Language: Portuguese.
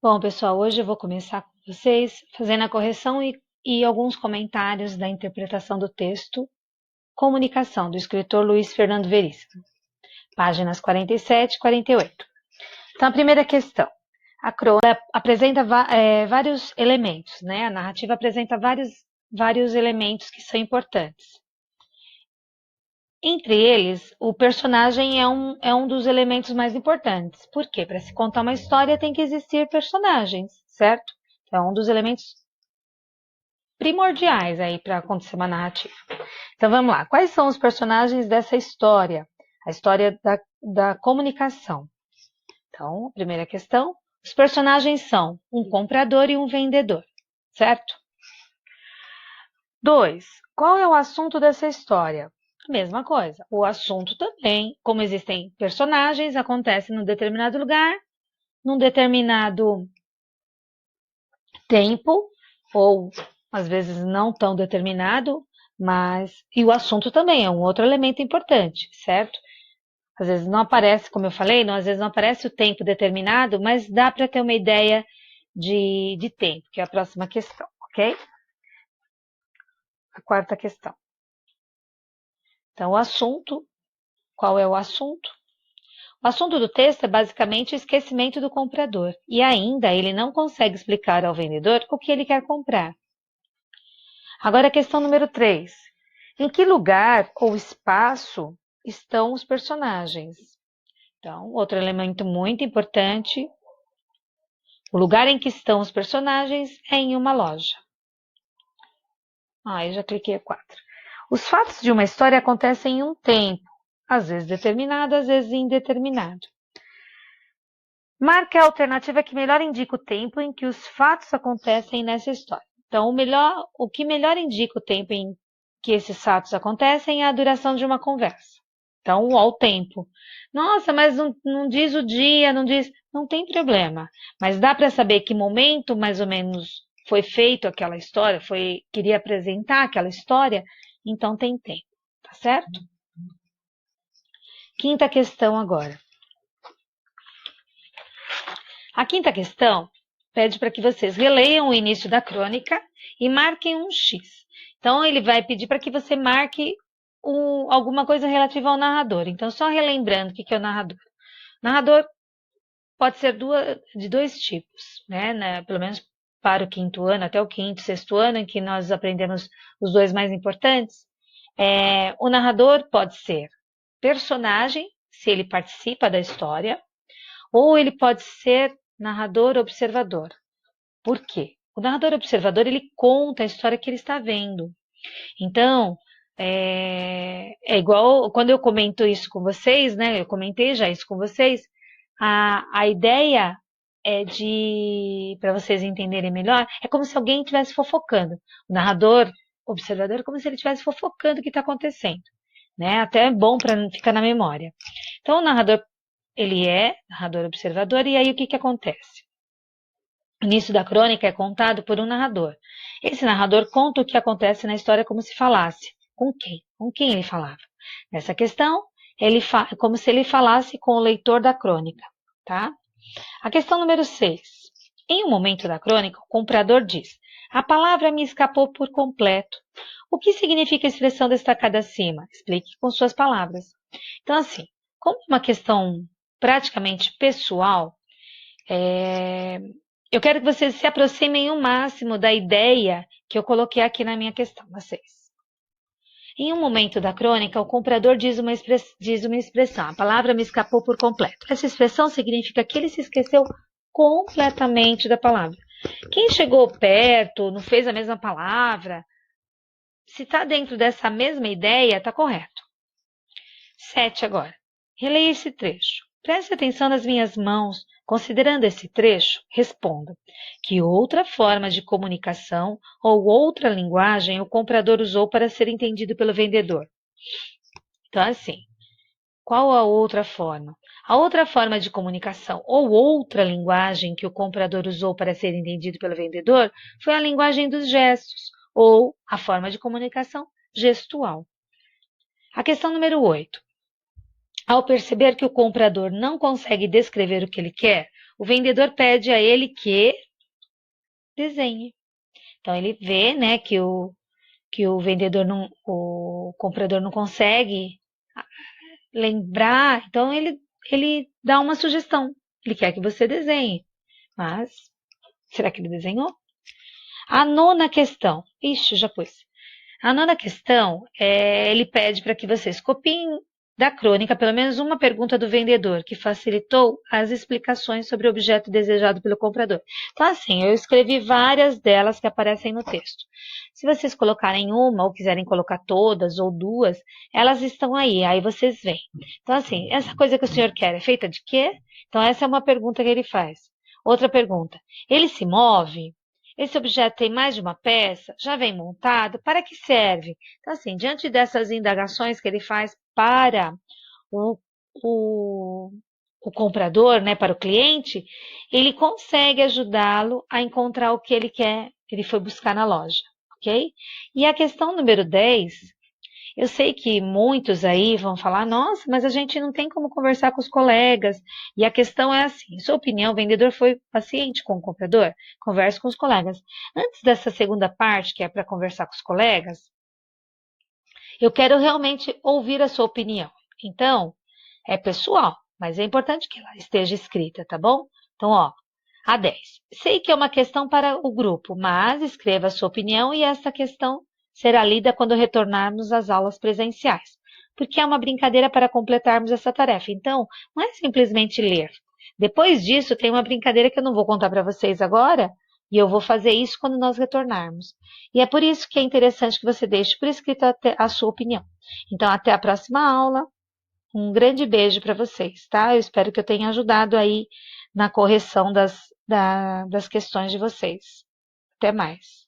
Bom, pessoal, hoje eu vou começar com vocês fazendo a correção e alguns comentários da interpretação do texto Comunicação, do escritor Luiz Fernando Veríssimo, páginas 47 e 48. Então, a primeira questão. A crônica apresenta vários elementos, né? A narrativa apresenta vários elementos que são importantes. Entre eles, o personagem é um dos elementos mais importantes. Por quê? Para se contar uma história tem que existir personagens, certo? Então, é um dos elementos primordiais aí para acontecer uma narrativa. Então vamos lá. Quais são os personagens dessa história? A história da comunicação. Então, a primeira questão. Os personagens são um comprador e um vendedor, certo? 2. Qual é o assunto dessa história? A mesma coisa. O assunto também, como existem personagens, acontece num determinado lugar, num determinado tempo, ou às vezes não tão determinado, mas. E o assunto também é um outro elemento importante, certo? Às vezes não aparece, como eu falei, às vezes não aparece o tempo determinado, mas dá para ter uma ideia de tempo, que é a próxima questão, ok? A quarta questão. Então, o assunto. Qual é o assunto? O assunto do texto é basicamente o esquecimento do comprador, e ainda ele não consegue explicar ao vendedor o que ele quer comprar. Agora a questão número 3. Em que lugar ou espaço estão os personagens? Então, outro elemento muito importante, o lugar em que estão os personagens é em uma loja. Eu já cliquei 4. Os fatos de uma história acontecem em um tempo, às vezes determinado, às vezes indeterminado. Marque a alternativa que melhor indica o tempo em que os fatos acontecem nessa história. Então, o que melhor indica o tempo em que esses fatos acontecem é a duração de uma conversa. Então, ao tempo. Nossa, mas não diz o dia, não diz. Não tem problema. Mas dá para saber que momento, mais ou menos, foi feito aquela história, queria apresentar aquela história, então tem tempo. Tá certo? Quinta questão agora. A quinta questão pede para que vocês releiam o início da crônica e marquem um X. Então, ele vai pedir para que você marque alguma coisa relativa ao narrador. Então, só relembrando o que é o narrador. O narrador pode ser de dois tipos, né? Pelo menos para o quinto ano, até o quinto, sexto ano, em que nós aprendemos os dois mais importantes. O narrador pode ser personagem, se ele participa da história, ou ele pode ser narrador observador. Por quê? O narrador observador, ele conta a história que ele está vendo. Então, é igual quando eu comento isso com vocês, né? Eu comentei já isso com vocês. A ideia para vocês entenderem melhor, é como se alguém estivesse fofocando. O narrador observador é como se ele estivesse fofocando o que está acontecendo. Né? Até é bom para ficar na memória. Então, o narrador, ele é narrador observador, e aí o que acontece? O início da crônica é contado por um narrador. Esse narrador conta o que acontece na história como se falasse. Com quem? Com quem ele falava? Nessa questão, é como se ele falasse com o leitor da crônica. Tá? A questão número 6. Em um momento da crônica, o comprador diz: a palavra me escapou por completo. O que significa a expressão destacada acima? Explique com suas palavras. Então, assim, como é uma questão praticamente pessoal, eu quero que vocês se aproximem o máximo da ideia que eu coloquei aqui na minha questão, vocês. Em um momento da crônica, o comprador diz uma expressão, a palavra me escapou por completo. Essa expressão significa que ele se esqueceu completamente da palavra. Quem chegou perto, não fez a mesma palavra, se está dentro dessa mesma ideia, está correto. 7 agora. Releia esse trecho. Preste atenção nas minhas mãos. Considerando esse trecho, responda: que outra forma de comunicação ou outra linguagem o comprador usou para ser entendido pelo vendedor? Então, assim, qual a outra forma? A outra forma de comunicação ou outra linguagem que o comprador usou para ser entendido pelo vendedor foi a linguagem dos gestos, ou a forma de comunicação gestual. A questão número 8. Ao perceber que o comprador não consegue descrever o que ele quer, o vendedor pede a ele que desenhe. Então ele vê, né, que o vendedor não, o comprador não consegue lembrar, então ele dá uma sugestão. Ele quer que você desenhe, mas será que ele desenhou? A nona questão, ixi, já pus. A nona questão, ele pede para que vocês copiem da crônica pelo menos uma pergunta do vendedor que facilitou as explicações sobre o objeto desejado pelo comprador. Então, assim, eu escrevi várias delas que aparecem no texto. Se vocês colocarem uma ou quiserem colocar todas ou duas, elas estão aí vocês veem. Então, assim, essa coisa que o senhor quer é feita de quê? Então, essa é uma pergunta que ele faz. Outra pergunta, ele se move? Esse objeto tem mais de uma peça? Já vem montado? Para que serve? Então, assim, diante dessas indagações que ele faz para o, o, o comprador, né, para o cliente, ele consegue ajudá-lo a encontrar o que ele quer, ele foi buscar na loja, ok? E a questão número 10. Eu sei que muitos aí vão falar, nossa, mas a gente não tem como conversar com os colegas. E a questão é assim, em sua opinião, o vendedor foi paciente com o comprador? Converse com os colegas. Antes dessa segunda parte, que é para conversar com os colegas, eu quero realmente ouvir a sua opinião. Então, é pessoal, mas é importante que ela esteja escrita, tá bom? Então, ó, a 10. Sei que é uma questão para o grupo, mas escreva a sua opinião e essa questão será lida quando retornarmos às aulas presenciais, porque é uma brincadeira para completarmos essa tarefa. Então, não é simplesmente ler. Depois disso, tem uma brincadeira que eu não vou contar para vocês agora, e eu vou fazer isso quando nós retornarmos. E é por isso que é interessante que você deixe por escrito a sua opinião. Então, até a próxima aula. Um grande beijo para vocês, tá? Eu espero que eu tenha ajudado aí na correção das questões de vocês. Até mais.